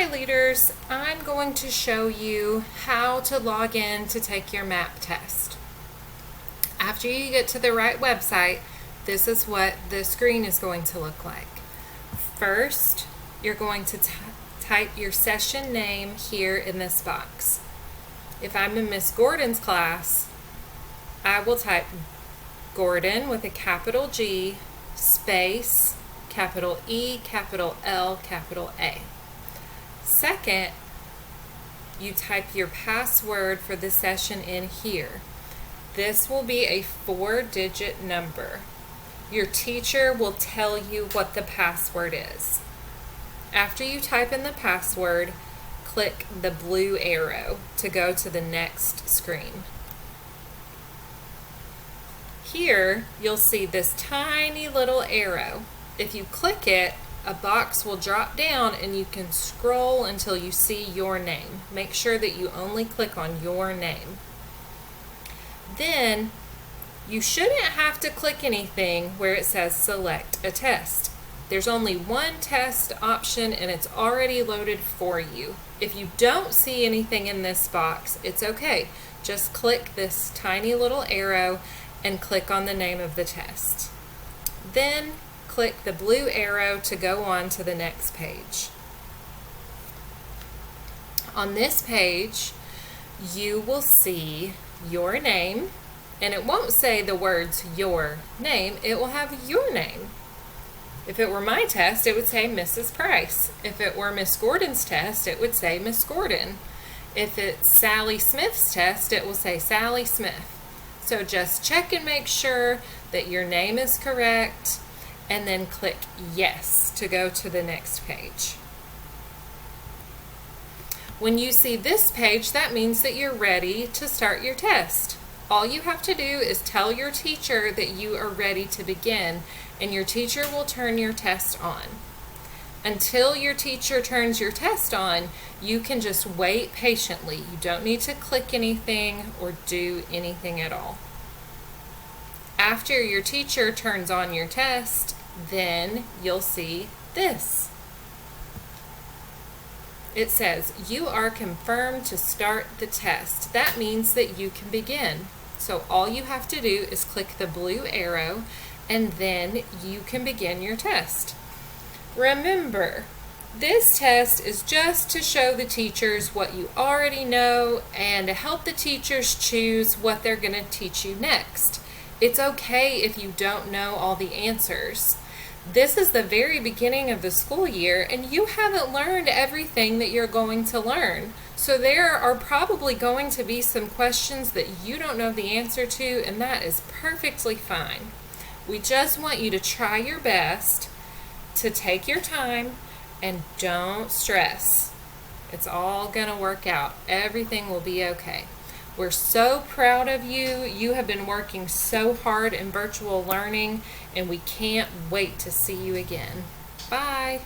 Hi leaders, I'm going to show you how to log in to take your MAP test. After you get to the right website, this is what the screen is going to look like. First, you're going to type your session name here in this box. If I'm in Miss Gordon's class, I will type Gordon with a capital G, space, capital E, capital L, capital A. Second, you type your password for the session in here. This will be a 4-digit number. Your teacher will tell you what the password is. After you type in the password, click the blue arrow to go to the next screen. Here, you'll see this tiny little arrow. If you click it, a box will drop down and you can scroll until you see your name. Make sure that you only click on your name. Then you shouldn't have to click anything where it says select a test. There's only one test option and it's already loaded for you. If you don't see anything in this box, it's okay. Just click this tiny little arrow and click on the name of the test. Then click the blue arrow to go on to the next page. On this page, you will see your name, and it won't say the words your name, it will have your name. If it were my test, it would say Mrs. Price. If it were Miss Gordon's test, it would say Miss Gordon. If it's Sally Smith's test, it will say Sally Smith. So just check and make sure that your name is correct, and then click yes to go to the next page. When you see this page, that means that you're ready to start your test. All you have to do is tell your teacher that you are ready to begin, and your teacher will turn your test on. Until your teacher turns your test on, you can just wait patiently. You don't need to click anything or do anything at all. After your teacher turns on your test, then you'll see this. It says, you are confirmed to start the test. That means that you can begin. So all you have to do is click the blue arrow and then you can begin your test. Remember, this test is just to show the teachers what you already know and to help the teachers choose what they're going to teach you next. It's okay if you don't know all the answers. This is the very beginning of the school year and you haven't learned everything that you're going to learn. So there are probably going to be some questions that you don't know the answer to, and that is perfectly fine. We just want you to try your best to take your time and don't stress. It's all going to work out. Everything will be okay. We're so proud of you. You have been working so hard in virtual learning, and we can't wait to see you again. Bye.